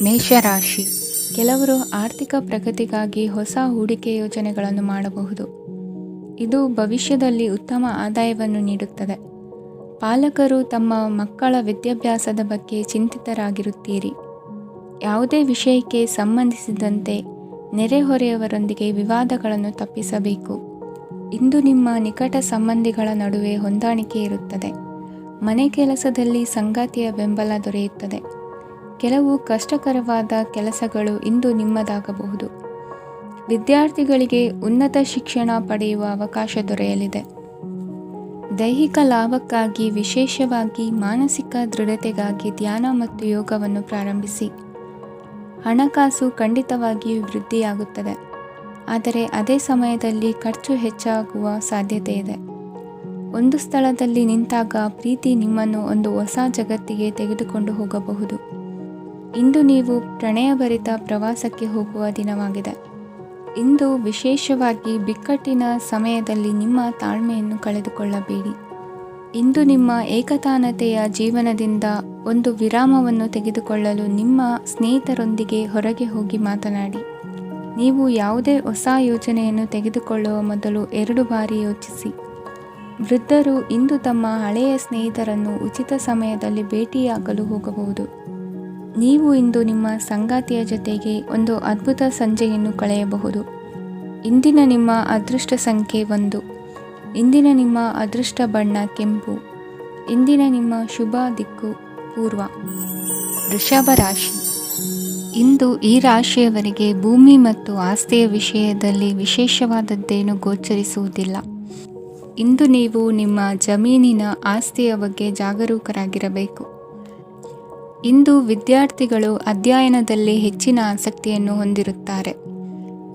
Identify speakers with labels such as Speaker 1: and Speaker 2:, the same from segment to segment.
Speaker 1: ಮೇಷರಾಶಿ. ಕೆಲವರು ಆರ್ಥಿಕ ಪ್ರಗತಿಗಾಗಿ ಹೊಸ ಹೂಡಿಕೆ ಯೋಜನೆಗಳನ್ನು ಮಾಡಬಹುದು. ಇದು ಭವಿಷ್ಯದಲ್ಲಿ ಉತ್ತಮ ಆದಾಯವನ್ನು ನೀಡುತ್ತದೆ. ಪಾಲಕರು ತಮ್ಮ ಮಕ್ಕಳ ವಿದ್ಯಾಭ್ಯಾಸದ ಬಗ್ಗೆ ಚಿಂತಿತರಾಗಿರುತ್ತೀರಿ. ಯಾವುದೇ ವಿಷಯಕ್ಕೆ ಸಂಬಂಧಿಸಿದಂತೆ ನೆರೆಹೊರೆಯವರೊಂದಿಗೆ ವಿವಾದಗಳನ್ನು ತಪ್ಪಿಸಬೇಕು. ಇಂದು ನಿಮ್ಮ ನಿಕಟ ಸಂಬಂಧಿಗಳ ನಡುವೆ ಹೊಂದಾಣಿಕೆ ಇರುತ್ತದೆ. ಮನೆ ಕೆಲಸದಲ್ಲಿ ಸಂಗಾತಿಯ ಬೆಂಬಲ ದೊರೆಯುತ್ತದೆ. ಕೆಲವು ಕಷ್ಟಕರವಾದ ಕೆಲಸಗಳು ಇಂದು ನಿಮ್ಮದಾಗಬಹುದು. ವಿದ್ಯಾರ್ಥಿಗಳಿಗೆ ಉನ್ನತ ಶಿಕ್ಷಣ ಪಡೆಯುವ ಅವಕಾಶ ದೊರೆಯಲಿದೆ. ದೈಹಿಕ ಲಾಭಕ್ಕಾಗಿ, ವಿಶೇಷವಾಗಿ ಮಾನಸಿಕ ದೃಢತೆಗಾಗಿ ಧ್ಯಾನ ಮತ್ತು ಯೋಗವನ್ನು ಪ್ರಾರಂಭಿಸಿ. ಹಣಕಾಸು ಖಂಡಿತವಾಗಿಯೂ ವೃದ್ಧಿಯಾಗುತ್ತದೆ, ಆದರೆ ಅದೇ ಸಮಯದಲ್ಲಿ ಖರ್ಚು ಹೆಚ್ಚಾಗುವ ಸಾಧ್ಯತೆ ಇದೆ. ಒಂದು ಸ್ಥಳದಲ್ಲಿ ನಿಂತಾಗ ಪ್ರೀತಿ ನಿಮ್ಮನ್ನು ಒಂದು ಹೊಸ ಜಗತ್ತಿಗೆ ತೆಗೆದುಕೊಂಡು ಹೋಗಬಹುದು. ಇಂದು ನೀವು ಪ್ರಣಯಭರಿತ ಪ್ರವಾಸಕ್ಕೆ ಹೋಗುವ ದಿನವಾಗಿದೆ. ಇಂದು ವಿಶೇಷವಾಗಿ ಬಿಕ್ಕಟ್ಟಿನ ಸಮಯದಲ್ಲಿ ನಿಮ್ಮ ತಾಳ್ಮೆಯನ್ನು ಕಳೆದುಕೊಳ್ಳಬೇಡಿ. ಇಂದು ನಿಮ್ಮ ಏಕತಾನತೆಯ ಜೀವನದಿಂದ ಒಂದು ವಿರಾಮವನ್ನು ತೆಗೆದುಕೊಳ್ಳಲು ನಿಮ್ಮ ಸ್ನೇಹಿತರೊಂದಿಗೆ ಹೊರಗೆ ಹೋಗಿ ಮಾತನಾಡಿ. ನೀವು ಯಾವುದೇ ಹೊಸ ಯೋಜನೆಯನ್ನು ತೆಗೆದುಕೊಳ್ಳುವ ಮೊದಲು 2 ಬಾರಿ ಯೋಚಿಸಿ. ವೃದ್ಧರು ಇಂದು ತಮ್ಮ ಹಳೆಯ ಸ್ನೇಹಿತರನ್ನು ಉಚಿತ ಸಮಯದಲ್ಲಿ ಭೇಟಿಯಾಗಲು ಹೋಗಬಹುದು. ನೀವು ಇಂದು ನಿಮ್ಮ ಸಂಗಾತಿಯ ಜೊತೆಗೆ ಒಂದು ಅದ್ಭುತ ಸಂಜೆಯನ್ನು ಕಳೆಯಬಹುದು. ಇಂದಿನ ನಿಮ್ಮ ಅದೃಷ್ಟ ಸಂಖ್ಯೆ 1. ಇಂದಿನ ನಿಮ್ಮ ಅದೃಷ್ಟ ಬಣ್ಣ ಕೆಂಪು. ಇಂದಿನ ನಿಮ್ಮ ಶುಭ ದಿಕ್ಕು ಪೂರ್ವ. ವೃಷಭ ರಾಶಿ. ಇಂದು ಈ ರಾಶಿಯವರಿಗೆ ಭೂಮಿ ಮತ್ತು ಆಸ್ತಿಯ ವಿಷಯದಲ್ಲಿ ವಿಶೇಷವಾದದ್ದೇನು ಗೋಚರಿಸುವುದಿಲ್ಲ. ಇಂದು ನೀವು ನಿಮ್ಮ ಜಮೀನಿನ ಆಸ್ತಿಯ ಬಗ್ಗೆ ಜಾಗರೂಕರಾಗಿರಬೇಕು. ಇಂದು ವಿದ್ಯಾರ್ಥಿಗಳು ಅಧ್ಯಯನದಲ್ಲಿ ಹೆಚ್ಚಿನ ಆಸಕ್ತಿಯನ್ನು ಹೊಂದಿರುತ್ತಾರೆ.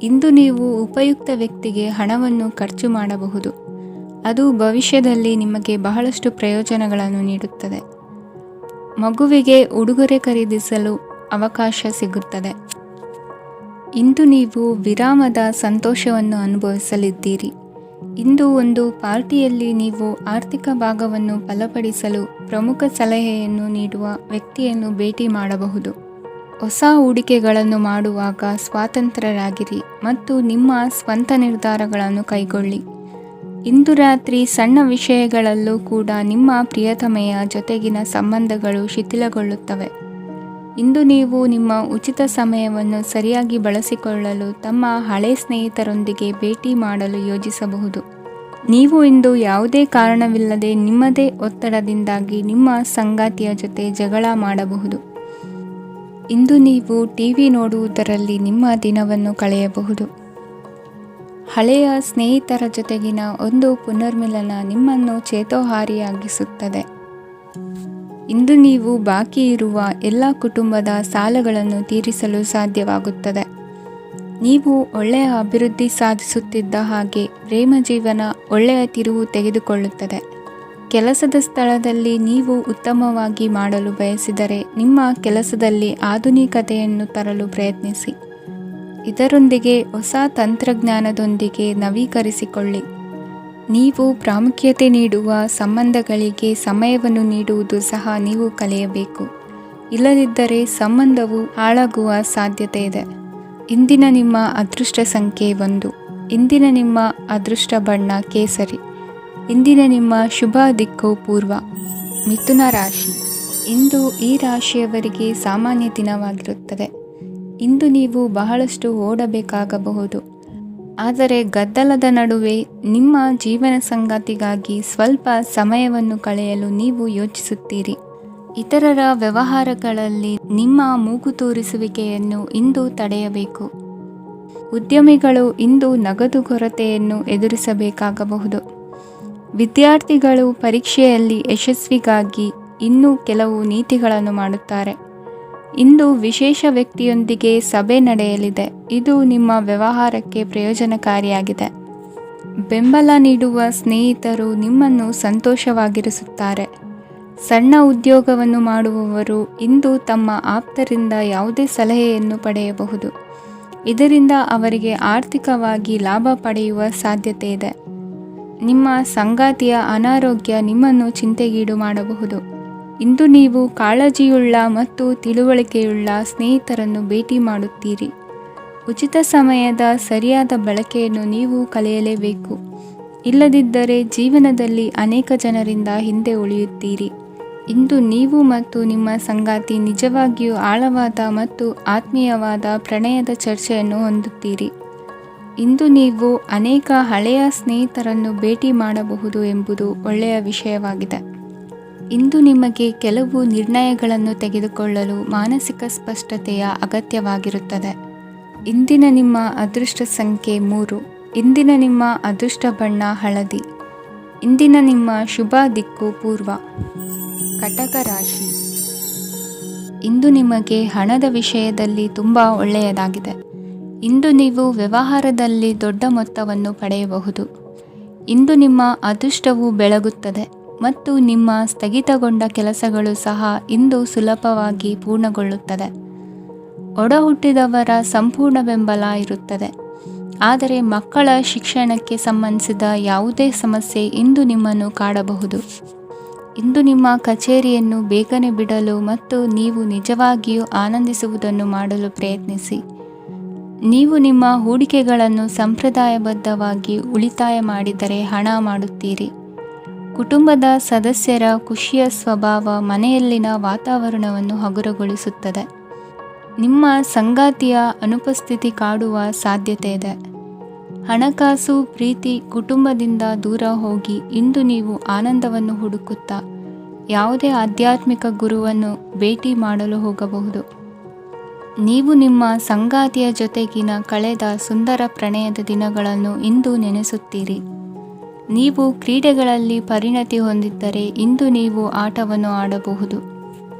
Speaker 1: ಇಂದು ನೀವು ಉಪಯುಕ್ತ ವ್ಯಕ್ತಿಗೆ ಹಣವನ್ನು ಖರ್ಚು ಮಾಡಬಹುದು. ಅದು ಭವಿಷ್ಯದಲ್ಲಿ ನಿಮಗೆ ಬಹಳಷ್ಟು ಪ್ರಯೋಜನಗಳನ್ನು ನೀಡುತ್ತದೆ. ಮಗುವಿಗೆ ಉಡುಗೊರೆ ಖರೀದಿಸಲು ಅವಕಾಶ ಸಿಗುತ್ತದೆ. ಇಂದು ನೀವು ವಿರಾಮದ ಸಂತೋಷವನ್ನು ಅನುಭವಿಸಲಿದ್ದೀರಿ. ಇಂದು ಒಂದು ಪಾರ್ಟಿಯಲ್ಲಿ ನೀವು ಆರ್ಥಿಕ ಭಾಗವನ್ನು ಬಲಪಡಿಸಲು ಪ್ರಮುಖ ಸಲಹೆಯನ್ನು ನೀಡುವ ವ್ಯಕ್ತಿಯನ್ನು ಭೇಟಿ ಮಾಡಬಹುದು. ಹೊಸ ಹೂಡಿಕೆಗಳನ್ನು ಮಾಡುವಾಗ ಸ್ವತಂತ್ರರಾಗಿರಿ ಮತ್ತು ನಿಮ್ಮ ಸ್ವಂತ ನಿರ್ಧಾರಗಳನ್ನು ಕೈಗೊಳ್ಳಿ. ಇಂದು ರಾತ್ರಿ ಸಣ್ಣ ವಿಷಯಗಳಲ್ಲೂ ಕೂಡ ನಿಮ್ಮ ಪ್ರಿಯತಮೆಯ ಜೊತೆಗಿನ ಸಂಬಂಧಗಳು ಶಿಥಿಲಗೊಳ್ಳುತ್ತವೆ. ಇಂದು ನೀವು ನಿಮ್ಮ ಉಚಿತ ಸಮಯವನ್ನು ಸರಿಯಾಗಿ ಬಳಸಿಕೊಳ್ಳಲು ತಮ್ಮ ಹಳೆ ಸ್ನೇಹಿತರೊಂದಿಗೆ ಭೇಟಿ ಮಾಡಲು ಯೋಜಿಸಬಹುದು. ನೀವು ಇಂದು ಯಾವುದೇ ಕಾರಣವಿಲ್ಲದೆ ನಿಮ್ಮದೇ ಒತ್ತಡದಿಂದಾಗಿ ನಿಮ್ಮ ಸಂಗಾತಿಯ ಜೊತೆ ಜಗಳ ಮಾಡಬಹುದು. ಇಂದು ನೀವು ಟಿವಿ ನೋಡುವುದರಲ್ಲಿ ನಿಮ್ಮ ದಿನವನ್ನು ಕಳೆಯಬಹುದು. ಹಳೆಯ ಸ್ನೇಹಿತರ ಜೊತೆಗಿನ ಒಂದು ಪುನರ್ಮಿಲನ ನಿಮ್ಮನ್ನು ಚೇತೋಹಾರಿಯಾಗಿಸುತ್ತದೆ. ಇಂದು ನೀವು ಬಾಕಿ ಇರುವ ಎಲ್ಲ ಕುಟುಂಬದ ಸಾಲಗಳನ್ನು ತೀರಿಸಲು ಸಾಧ್ಯವಾಗುತ್ತದೆ. ನೀವು ಒಳ್ಳೆಯ ಅಭಿವೃದ್ಧಿ ಸಾಧಿಸುತ್ತಿದ್ದ ಹಾಗೆ ಪ್ರೇಮ ಜೀವನ ಒಳ್ಳೆಯ ತಿರುವು ತೆಗೆದುಕೊಳ್ಳುತ್ತದೆ. ಕೆಲಸದ ಸ್ಥಳದಲ್ಲಿ ನೀವು ಉತ್ತಮವಾಗಿ ಮಾಡಲು ಬಯಸಿದರೆ ನಿಮ್ಮ ಕೆಲಸದಲ್ಲಿ ಆಧುನಿಕತೆಯನ್ನು ತರಲು ಪ್ರಯತ್ನಿಸಿ. ಇದರೊಂದಿಗೆ ಹೊಸ ತಂತ್ರಜ್ಞಾನದೊಂದಿಗೆ ನವೀಕರಿಸಿಕೊಳ್ಳಿ. ನೀವು ಪ್ರಾಮುಖ್ಯತೆ ನೀಡುವ ಸಂಬಂಧಗಳಿಗೆ ಸಮಯವನ್ನು ನೀಡುವುದು ಸಹ ನೀವು ಕಲಿಯಬೇಕು. ಇಲ್ಲದಿದ್ದರೆ ಸಂಬಂಧವು ಹಾಳಾಗುವ ಸಾಧ್ಯತೆ ಇದೆ. ಇಂದಿನ ನಿಮ್ಮ ಅದೃಷ್ಟ ಸಂಖ್ಯೆ 1. ಇಂದಿನ ನಿಮ್ಮ ಅದೃಷ್ಟ ಬಣ್ಣ ಕೇಸರಿ. ಇಂದಿನ ನಿಮ್ಮ ಶುಭ ದಿಕ್ಕು ಪೂರ್ವ. ಮಿಥುನ ರಾಶಿ. ಇಂದು ಈ ರಾಶಿಯವರಿಗೆ ಸಾಮಾನ್ಯ ದಿನವಾಗಿರುತ್ತದೆ. ಇಂದು ನೀವು ಬಹಳಷ್ಟು ಓಡಬೇಕಾಗಬಹುದು. ಆದರೆ ಗದ್ದಲದ ನಡುವೆ ನಿಮ್ಮ ಜೀವನ ಸಂಗಾತಿಗಾಗಿ ಸ್ವಲ್ಪ ಸಮಯವನ್ನು ಕಳೆಯಲು ನೀವು ಯೋಚಿಸುತ್ತೀರಿ. ಇತರರ ವ್ಯವಹಾರಗಳಲ್ಲಿ ನಿಮ್ಮ ಮೂಗು ತೂರಿಸುವಿಕೆಯನ್ನು ಇಂದು ತಡೆಯಬೇಕು. ಉದ್ಯಮಿಗಳು ಇಂದು ನಗದು ಕೊರತೆಯನ್ನು ಎದುರಿಸಬೇಕಾಗಬಹುದು. ವಿದ್ಯಾರ್ಥಿಗಳು ಪರೀಕ್ಷೆಯಲ್ಲಿ ಯಶಸ್ವಿಗಾಗಿ ಇನ್ನೂ ಕೆಲವು ನೀತಿಗಳನ್ನು ಮಾಡುತ್ತಾರೆ. ಇಂದು ವಿಶೇಷ ವ್ಯಕ್ತಿಯೊಂದಿಗೆ ಸಭೆ ನಡೆಯಲಿದೆ. ಇದು ನಿಮ್ಮ ವ್ಯವಹಾರಕ್ಕೆ ಪ್ರಯೋಜನಕಾರಿಯಾಗಿದೆ. ಬೆಂಬಲ ನೀಡುವ ಸ್ನೇಹಿತರು ನಿಮ್ಮನ್ನು ಸಂತೋಷವಾಗಿರಿಸುತ್ತಾರೆ. ಸಣ್ಣ ಉದ್ಯೋಗವನ್ನು ಮಾಡುವವರು ಇಂದು ತಮ್ಮ ಆಪ್ತರಿಂದ ಯಾವುದೇ ಸಲಹೆಯನ್ನು ಪಡೆಯಬಹುದು. ಇದರಿಂದ ಅವರಿಗೆ ಆರ್ಥಿಕವಾಗಿ ಲಾಭ ಪಡೆಯುವ ಸಾಧ್ಯತೆ ಇದೆ. ನಿಮ್ಮ ಸಂಗಾತಿಯ ಅನಾರೋಗ್ಯ ನಿಮ್ಮನ್ನು ಚಿಂತೆಗೀಡು ಮಾಡಬಹುದು. ಇಂದು ನೀವು ಕಾಳಜಿಯುಳ್ಳ ಮತ್ತು ತಿಳುವಳಿಕೆಯುಳ್ಳ ಸ್ನೇಹಿತರನ್ನು ಭೇಟಿ ಮಾಡುತ್ತೀರಿ. ಉಚಿತ ಸಮಯದ ಸರಿಯಾದ ಬಳಕೆಯನ್ನು ನೀವು ಕಲಿಯಲೇಬೇಕು. ಇಲ್ಲದಿದ್ದರೆ ಜೀವನದಲ್ಲಿ ಅನೇಕ ಜನರಿಂದ ಹಿಂದೆ ಉಳಿಯುತ್ತೀರಿ. ಇಂದು ನೀವು ಮತ್ತು ನಿಮ್ಮ ಸಂಗಾತಿ ನಿಜವಾಗಿಯೂ ಆಳವಾದ ಮತ್ತು ಆತ್ಮೀಯವಾದ ಪ್ರಣಯದ ಚರ್ಚೆಯನ್ನು ಹೊಂದುತ್ತೀರಿ. ಇಂದು ನೀವು ಅನೇಕ ಹಳೆಯ ಸ್ನೇಹಿತರನ್ನು ಭೇಟಿ ಮಾಡಬಹುದು ಎಂಬುದು ಒಳ್ಳೆಯ ವಿಷಯವಾಗಿದೆ. ಇಂದು ನಿಮಗೆ ಕೆಲವು ನಿರ್ಣಯಗಳನ್ನು ತೆಗೆದುಕೊಳ್ಳಲು ಮಾನಸಿಕ ಸ್ಪಷ್ಟತೆಯ ಅಗತ್ಯವಾಗಿರುತ್ತದೆ. ಇಂದಿನ ನಿಮ್ಮ ಅದೃಷ್ಟ ಸಂಖ್ಯೆ 3. ಇಂದಿನ ನಿಮ್ಮ ಅದೃಷ್ಟ ಬಣ್ಣ ಹಳದಿ. ಇಂದಿನ ನಿಮ್ಮ ಶುಭ ದಿಕ್ಕು ಪೂರ್ವ. ಕಟಕ ರಾಶಿ. ಇಂದು ನಿಮಗೆ ಹಣದ ವಿಷಯದಲ್ಲಿ ತುಂಬ ಒಳ್ಳೆಯದಾಗಿದೆ. ಇಂದು ನೀವು ವ್ಯವಹಾರದಲ್ಲಿ ದೊಡ್ಡ ಮೊತ್ತವನ್ನು ಪಡೆಯಬಹುದು. ಇಂದು ನಿಮ್ಮ ಅದೃಷ್ಟವು ಬೆಳಗುತ್ತದೆ ಮತ್ತು ನಿಮ್ಮ ಸ್ಥಗಿತಗೊಂಡ ಕೆಲಸಗಳು ಸಹ ಇಂದು ಸುಲಭವಾಗಿ ಪೂರ್ಣಗೊಳ್ಳುತ್ತದೆ. ಒಡಹುಟ್ಟಿದವರ ಸಂಪೂರ್ಣ ಬೆಂಬಲ ಇರುತ್ತದೆ. ಆದರೆ ಮಕ್ಕಳ ಶಿಕ್ಷಣಕ್ಕೆ ಸಂಬಂಧಿಸಿದ ಯಾವುದೇ ಸಮಸ್ಯೆ ಇಂದು ನಿಮ್ಮನ್ನು ಕಾಡಬಹುದು. ಇಂದು ನಿಮ್ಮ ಕಚೇರಿಯನ್ನು ಬೇಗನೆ ಬಿಡಲು ಮತ್ತು ನೀವು ನಿಜವಾಗಿಯೂ ಆನಂದಿಸುವುದನ್ನು ಮಾಡಲು ಪ್ರಯತ್ನಿಸಿ. ನೀವು ನಿಮ್ಮ ಹೂಡಿಕೆಗಳನ್ನು ಸಂಪ್ರದಾಯಬದ್ಧವಾಗಿ ಉಳಿತಾಯ ಮಾಡಿದರೆ ಹಣ ಮಾಡುತ್ತೀರಿ. ಕುಟುಂಬದ ಸದಸ್ಯರ ಖುಷಿಯ ಸ್ವಭಾವ ಮನೆಯಲ್ಲಿನ ವಾತಾವರಣವನ್ನು ಹಗುರಗೊಳಿಸುತ್ತದೆ. ನಿಮ್ಮ ಸಂಗಾತಿಯ ಅನುಪಸ್ಥಿತಿ ಕಾಡುವ ಸಾಧ್ಯತೆ ಇದೆ. ಹಣಕಾಸು, ಪ್ರೀತಿ, ಕುಟುಂಬದಿಂದ ದೂರ ಹೋಗಿ ಇಂದು ನೀವು ಆನಂದವನ್ನು ಹುಡುಕುತ್ತಾ ಯಾವುದೇ ಆಧ್ಯಾತ್ಮಿಕ ಗುರುವನ್ನು ಭೇಟಿ ಮಾಡಲು ಹೋಗಬಹುದು. ನೀವು ನಿಮ್ಮ ಸಂಗಾತಿಯ ಜೊತೆಗಿನ ಕಳೆದ ಸುಂದರ ಪ್ರಣಯದ ದಿನಗಳನ್ನು ಇಂದು ನೆನೆಸುತ್ತೀರಿ. ನೀವು ಕ್ರೀಡೆಗಳಲ್ಲಿ ಪರಿಣತಿ ಹೊಂದಿದ್ದರೆ ಇಂದು ನೀವು ಆಟವನ್ನು ಆಡಬಹುದು.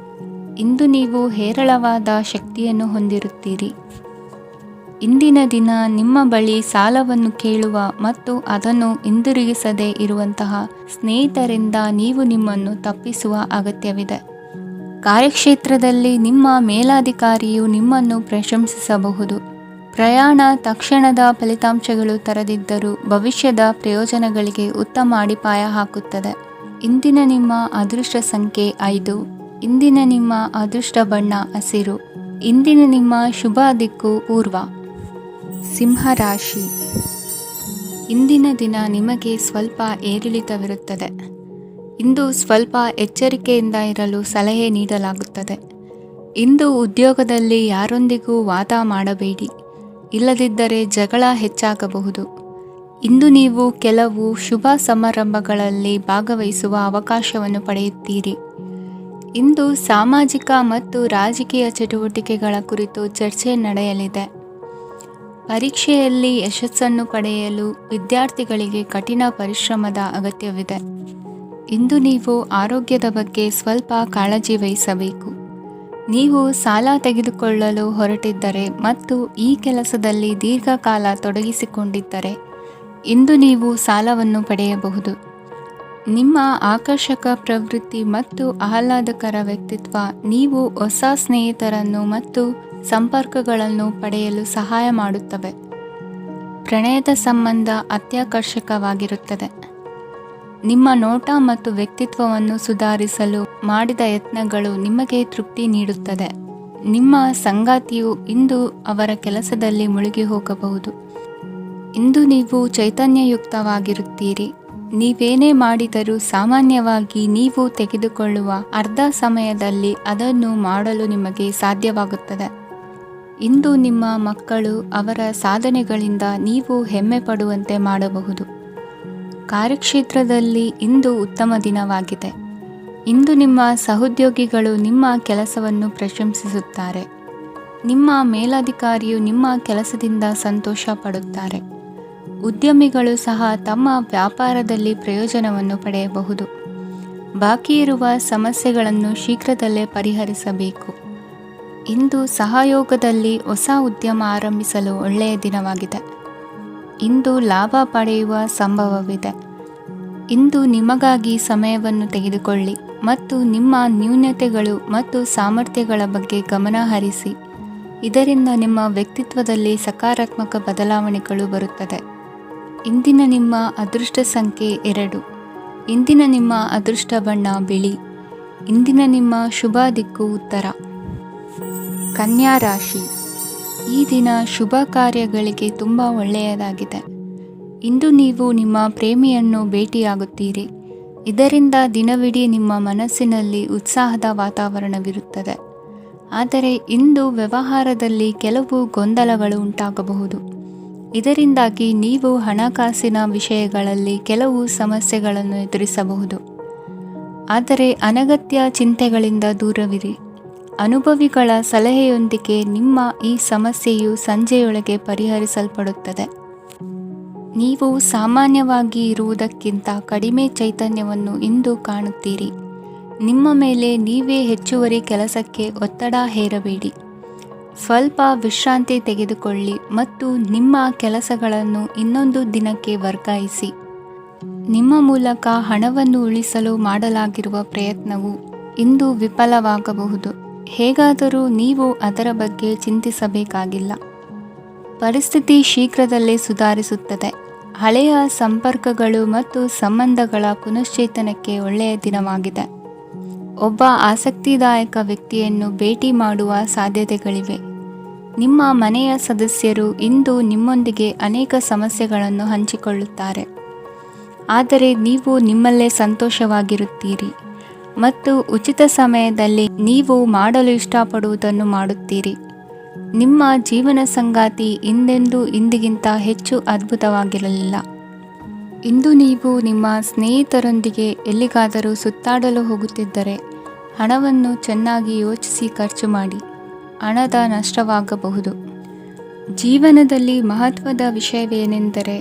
Speaker 1: ಇಂದು ನೀವು ಹೇರಳವಾದ ಶಕ್ತಿಯನ್ನು ಹೊಂದಿರುತ್ತೀರಿ. ಇಂದಿನ ದಿನ ನಿಮ್ಮ ಬಳಿ ಸಾಲವನ್ನು ಕೇಳುವ ಮತ್ತು ಅದನ್ನು ಹಿಂದಿರುಗಿಸದೇ ಇರುವಂತಹ ಸ್ನೇಹಿತರಿಂದ ನೀವು ನಿಮ್ಮನ್ನು ತಪ್ಪಿಸುವ ಅಗತ್ಯವಿದೆ. ಕಾರ್ಯಕ್ಷೇತ್ರದಲ್ಲಿ ನಿಮ್ಮ ಮೇಲಾಧಿಕಾರಿಯು ನಿಮ್ಮನ್ನು ಪ್ರಶಂಸಿಸಬಹುದು. ಪ್ರಯಾಣ ತಕ್ಷಣದ ಫಲಿತಾಂಶಗಳು ತರದಿದ್ದರೂ ಭವಿಷ್ಯದ ಪ್ರಯೋಜನಗಳಿಗೆ ಉತ್ತಮ ಅಡಿಪಾಯ ಹಾಕುತ್ತದೆ. ಇಂದಿನ ನಿಮ್ಮ ಅದೃಷ್ಟ ಸಂಖ್ಯೆ 5. ಇಂದಿನ ನಿಮ್ಮ ಅದೃಷ್ಟ ಬಣ್ಣ ಹಸಿರು. ಇಂದಿನ ನಿಮ್ಮ ಶುಭ ದಿಕ್ಕು ಪೂರ್ವ. ಸಿಂಹ ರಾಶಿ. ಇಂದಿನ ದಿನ ನಿಮಗೆ ಸ್ವಲ್ಪ ಏರಿಳಿತವಿರುತ್ತದೆ. ಇಂದು ಸ್ವಲ್ಪ ಎಚ್ಚರಿಕೆಯಿಂದ ಇರಲು ಸಲಹೆ ನೀಡಲಾಗುತ್ತದೆ. ಇಂದು ಉದ್ಯೋಗದಲ್ಲಿ ಯಾರೊಂದಿಗೂ ವಾದ ಮಾಡಬೇಡಿ, ಇಲ್ಲದಿದ್ದರೆ ಜಗಳ ಹೆಚ್ಚಾಗಬಹುದು. ಇಂದು ನೀವು ಕೆಲವು ಶುಭ ಸಮಾರಂಭಗಳಲ್ಲಿ ಭಾಗವಹಿಸುವ ಅವಕಾಶವನ್ನು ಪಡೆಯುತ್ತೀರಿ. ಇಂದು ಸಾಮಾಜಿಕ ಮತ್ತು ರಾಜಕೀಯ ಚಟುವಟಿಕೆಗಳ ಕುರಿತು ಚರ್ಚೆ ನಡೆಯಲಿದೆ. ಪರೀಕ್ಷೆಯಲ್ಲಿ ಯಶಸ್ಸನ್ನು ಪಡೆಯಲು ವಿದ್ಯಾರ್ಥಿಗಳಿಗೆ ಕಠಿಣ ಪರಿಶ್ರಮದ ಅಗತ್ಯವಿದೆ. ಇಂದು ನೀವು ಆರೋಗ್ಯದ ಬಗ್ಗೆ ಸ್ವಲ್ಪ ಕಾಳಜಿ ವಹಿಸಬೇಕು. ನೀವು ಸಾಲ ತೆಗೆದುಕೊಳ್ಳಲು ಹೊರಟಿದ್ದರೆ ಮತ್ತು ಈ ಕೆಲಸದಲ್ಲಿ ದೀರ್ಘಕಾಲ ತೊಡಗಿಸಿಕೊಂಡಿದ್ದರೆ ಇಂದು ನೀವು ಸಾಲವನ್ನು ಪಡೆಯಬಹುದು. ನಿಮ್ಮ ಆಕರ್ಷಕ ಪ್ರವೃತ್ತಿ ಮತ್ತು ಆಹ್ಲಾದಕರ ವ್ಯಕ್ತಿತ್ವ ನೀವು ಹೊಸ ಸ್ನೇಹಿತರನ್ನು ಮತ್ತು ಸಂಪರ್ಕಗಳನ್ನು ಪಡೆಯಲು ಸಹಾಯ ಮಾಡುತ್ತವೆ. ಪ್ರಣಯದ ಸಂಬಂಧ ಅತ್ಯಾಕರ್ಷಕವಾಗಿರುತ್ತದೆ. ನಿಮ್ಮ ನೋಟ ಮತ್ತು ವ್ಯಕ್ತಿತ್ವವನ್ನು ಸುಧಾರಿಸಲು ಮಾಡಿದ ಯತ್ನಗಳು ನಿಮಗೆ ತೃಪ್ತಿ ನೀಡುತ್ತದೆ. ನಿಮ್ಮ ಸಂಗಾತಿಯು ಇಂದು ಅವರ ಕೆಲಸದಲ್ಲಿ ಮುಳುಗಿ ಹೋಗಬಹುದು. ಇಂದು ನೀವು ಚೈತನ್ಯಯುಕ್ತವಾಗಿರುತ್ತೀರಿ. ನೀವೇನೇ ಮಾಡಿದರೂ ಸಾಮಾನ್ಯವಾಗಿ ನೀವು ತೆಗೆದುಕೊಳ್ಳುವ ಅರ್ಧ ಸಮಯದಲ್ಲಿ ಅದನ್ನು ಮಾಡಲು ನಿಮಗೆ ಸಾಧ್ಯವಾಗುತ್ತದೆ. ಇಂದು ನಿಮ್ಮ ಮಕ್ಕಳು ಅವರ ಸಾಧನೆಗಳಿಂದ ನೀವು ಹೆಮ್ಮೆ ಪಡುವಂತೆ ಮಾಡಬಹುದು. ಕಾರ್ಯಕ್ಷೇತ್ರದಲ್ಲಿ ಇಂದು ಉತ್ತಮ ದಿನವಾಗಿದೆ. ಇಂದು ನಿಮ್ಮ ಸಹೋದ್ಯೋಗಿಗಳು ನಿಮ್ಮ ಕೆಲಸವನ್ನು ಪ್ರಶಂಸಿಸುತ್ತಾರೆ. ನಿಮ್ಮ ಮೇಲಧಿಕಾರಿಯು ನಿಮ್ಮ ಕೆಲಸದಿಂದ ಸಂತೋಷ ಪಡುತ್ತಾರೆ. ಉದ್ಯಮಿಗಳು ಸಹ ತಮ್ಮ ವ್ಯಾಪಾರದಲ್ಲಿ ಪ್ರಯೋಜನವನ್ನು ಪಡೆಯಬಹುದು. ಬಾಕಿ ಇರುವ ಸಮಸ್ಯೆಗಳನ್ನು ಶೀಘ್ರದಲ್ಲೇ ಪರಿಹರಿಸಬೇಕು. ಇಂದು ಸಹಯೋಗದಲ್ಲಿ ಹೊಸ ಉದ್ಯಮ ಆರಂಭಿಸಲು ಒಳ್ಳೆಯ ದಿನವಾಗಿದೆ. ಇಂದು ಲಾಭ ಪಡೆಯುವ ಸಂಭವವಿದೆ. ಇಂದು ನಿಮಗಾಗಿ ಸಮಯವನ್ನು ತೆಗೆದುಕೊಳ್ಳಿ ಮತ್ತು ನಿಮ್ಮ ನ್ಯೂನತೆಗಳು ಮತ್ತು ಸಾಮರ್ಥ್ಯಗಳ ಬಗ್ಗೆ ಗಮನ ಹರಿಸಿ. ಇದರಿಂದ ನಿಮ್ಮ ವ್ಯಕ್ತಿತ್ವದಲ್ಲಿ ಸಕಾರಾತ್ಮಕ ಬದಲಾವಣೆಗಳು ಬರುತ್ತದೆ. ಇಂದಿನ ನಿಮ್ಮ ಅದೃಷ್ಟ ಸಂಖ್ಯೆ 2. ಇಂದಿನ ನಿಮ್ಮ ಅದೃಷ್ಟ ಬಣ್ಣ ಬಿಳಿ. ಇಂದಿನ ನಿಮ್ಮ ಶುಭ ದಿಕ್ಕು ಉತ್ತರ. ಕನ್ಯಾ ರಾಶಿ, ಈ ದಿನ ಶುಭ ಕಾರ್ಯಗಳಿಗೆ ತುಂಬ ಒಳ್ಳೆಯದಾಗಿದೆ. ಇಂದು ನೀವು ನಿಮ್ಮ ಪ್ರೇಮಿಯನ್ನು ಭೇಟಿಯಾಗುತ್ತೀರಿ. ಇದರಿಂದ ದಿನವಿಡೀ ನಿಮ್ಮ ಮನಸ್ಸಿನಲ್ಲಿ ಉತ್ಸಾಹದ ವಾತಾವರಣವಿರುತ್ತದೆ. ಆದರೆ ಇಂದು ವ್ಯವಹಾರದಲ್ಲಿ ಕೆಲವು ಗೊಂದಲಗಳು ಉಂಟಾಗಬಹುದು. ಇದರಿಂದಾಗಿ ನೀವು ಹಣಕಾಸಿನ ವಿಷಯಗಳಲ್ಲಿ ಕೆಲವು ಸಮಸ್ಯೆಗಳನ್ನು ಎದುರಿಸಬಹುದು. ಆದರೆ ಅನಗತ್ಯ ಚಿಂತೆಗಳಿಂದ ದೂರವಿರಿ. ಅನುಭವಿಗಳ ಸಲಹೆಯೊಂದಿಗೆ ನಿಮ್ಮ ಈ ಸಮಸ್ಯೆಯು ಸಂಜೆಯೊಳಗೆ ಪರಿಹರಿಸಲ್ಪಡುತ್ತದೆ. ನೀವು ಸಾಮಾನ್ಯವಾಗಿ ಇರುವುದಕ್ಕಿಂತ ಕಡಿಮೆ ಚೈತನ್ಯವನ್ನು ಇಂದು ಕಾಣುತ್ತೀರಿ. ನಿಮ್ಮ ಮೇಲೆ ನೀವೇ ಹೆಚ್ಚುವರಿ ಕೆಲಸಕ್ಕೆ ಒತ್ತಡ ಹೇರಬೇಡಿ. ಸ್ವಲ್ಪ ವಿಶ್ರಾಂತಿ ತೆಗೆದುಕೊಳ್ಳಿ ಮತ್ತು ನಿಮ್ಮ ಕೆಲಸಗಳನ್ನು ಇನ್ನೊಂದು ದಿನಕ್ಕೆ ವರ್ಗಾಯಿಸಿ. ನಿಮ್ಮ ಮೂಲಕ ಹಣವನ್ನು ಉಳಿಸಲು ಮಾಡಲಾಗಿರುವ ಪ್ರಯತ್ನವು ಇಂದು ವಿಫಲವಾಗಬಹುದು. ಹೇಗಾದರೂ ನೀವು ಅದರ ಬಗ್ಗೆ ಚಿಂತಿಸಬೇಕಾಗಿಲ್ಲ. ಪರಿಸ್ಥಿತಿ ಶೀಘ್ರದಲ್ಲೇ ಸುಧಾರಿಸುತ್ತದೆ. ಹಳೆಯ ಸಂಪರ್ಕಗಳು ಮತ್ತು ಸಂಬಂಧಗಳ ಪುನಶ್ಚೇತನಕ್ಕೆ ಒಳ್ಳೆಯ ದಿನವಾಗಿದೆ. ಒಬ್ಬ ಆಸಕ್ತಿದಾಯಕ ವ್ಯಕ್ತಿಯನ್ನು ಭೇಟಿ ಮಾಡುವ ಸಾಧ್ಯತೆಗಳಿವೆ. ನಿಮ್ಮ ಮನೆಯ ಸದಸ್ಯರು ಇಂದು ನಿಮ್ಮೊಂದಿಗೆ ಅನೇಕ ಸಮಸ್ಯೆಗಳನ್ನು ಹಂಚಿಕೊಳ್ಳುತ್ತಾರೆ. ಆದರೆ ನೀವು ನಿಮ್ಮಲ್ಲೇ ಸಂತೋಷವಾಗಿರುತ್ತೀರಿ ಮತ್ತು ಉಚಿತ ಸಮಯದಲ್ಲಿ ನೀವು ಮಾಡಲು ಇಷ್ಟಪಡುವುದನ್ನು ಮಾಡುತ್ತೀರಿ. ನಿಮ್ಮ ಜೀವನ ಸಂಗಾತಿ ಇಂದಿಗಿಂತ ಹೆಚ್ಚು ಅದ್ಭುತವಾಗಿರಲಿಲ್ಲ. ಇಂದು ನೀವು ನಿಮ್ಮ ಸ್ನೇಹಿತರೊಂದಿಗೆ ಎಲ್ಲಿಗಾದರೂ ಸುತ್ತಾಡಲು ಹೋಗುತ್ತಿದ್ದರೆ ಹಣವನ್ನು ಚೆನ್ನಾಗಿ ಯೋಚಿಸಿ ಖರ್ಚು ಮಾಡಿ. ಹಣದ ನಷ್ಟವಾಗಬಹುದು. ಜೀವನದಲ್ಲಿ ಮಹತ್ವದ ವಿಷಯವೇನೆಂದರೆ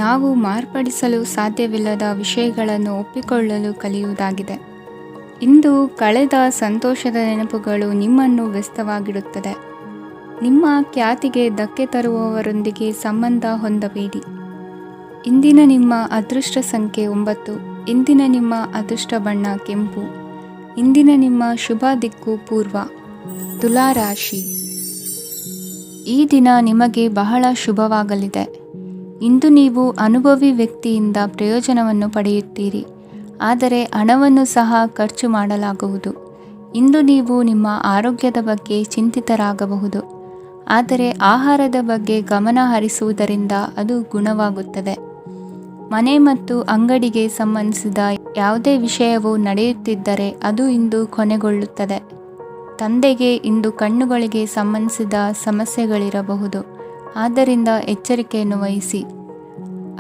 Speaker 1: ನಾವು ಮಾರ್ಪಡಿಸಲು ಸಾಧ್ಯವಿಲ್ಲದ ವಿಷಯಗಳನ್ನು ಒಪ್ಪಿಕೊಳ್ಳಲು ಕಲಿಯುವುದಾಗಿದೆ. ಇಂದು ಕಳೆದ ಸಂತೋಷದ ನೆನಪುಗಳು ನಿಮ್ಮನ್ನು ವ್ಯಸ್ತವಾಗಿಡುತ್ತದೆ. ನಿಮ್ಮ ಖ್ಯಾತಿಗೆ ಧಕ್ಕೆ ತರುವವರೊಂದಿಗೆ ಸಂಬಂಧ ಹೊಂದಬೇಡಿ. ಇಂದಿನ ನಿಮ್ಮ ಅದೃಷ್ಟ ಸಂಖ್ಯೆ 9. ಇಂದಿನ ನಿಮ್ಮ ಅದೃಷ್ಟ ಬಣ್ಣ ಕೆಂಪು. ಇಂದಿನ ನಿಮ್ಮ ಶುಭ ದಿಕ್ಕು ಪೂರ್ವ. ತುಲಾ ರಾಶಿ, ಈ ದಿನ ನಿಮಗೆ ಬಹಳ ಶುಭವಾಗಲಿದೆ. ಇಂದು ನೀವು ಅನುಭವಿ ವ್ಯಕ್ತಿಯಿಂದ ಪ್ರಯೋಜನವನ್ನು ಪಡೆಯುತ್ತೀರಿ. ಆದರೆ ಹಣವನ್ನು ಸಹ ಖರ್ಚು ಮಾಡಲಾಗುವುದು. ಇಂದು ನೀವು ನಿಮ್ಮ ಆರೋಗ್ಯದ ಬಗ್ಗೆ ಚಿಂತಿತರಾಗಬಹುದು. ಆದರೆ ಆಹಾರದ ಬಗ್ಗೆ ಗಮನ ಹರಿಸುವುದರಿಂದ ಅದು ಗುಣವಾಗುತ್ತದೆ. ಮನೆ ಮತ್ತು ಅಂಗಡಿಗೆ ಸಂಬಂಧಿಸಿದ ಯಾವುದೇ ವಿಷಯವು ನಡೆಯುತ್ತಿದ್ದರೆ ಅದು ಇಂದು ಕೊನೆಗೊಳ್ಳುತ್ತದೆ. ತಂದೆಗೆ ಇಂದು ಕಣ್ಣುಗಳಿಗೆ ಸಂಬಂಧಿಸಿದ ಸಮಸ್ಯೆಗಳಿರಬಹುದು. ಆದ್ದರಿಂದ ಎಚ್ಚರಿಕೆಯನ್ನು ವಹಿಸಿ.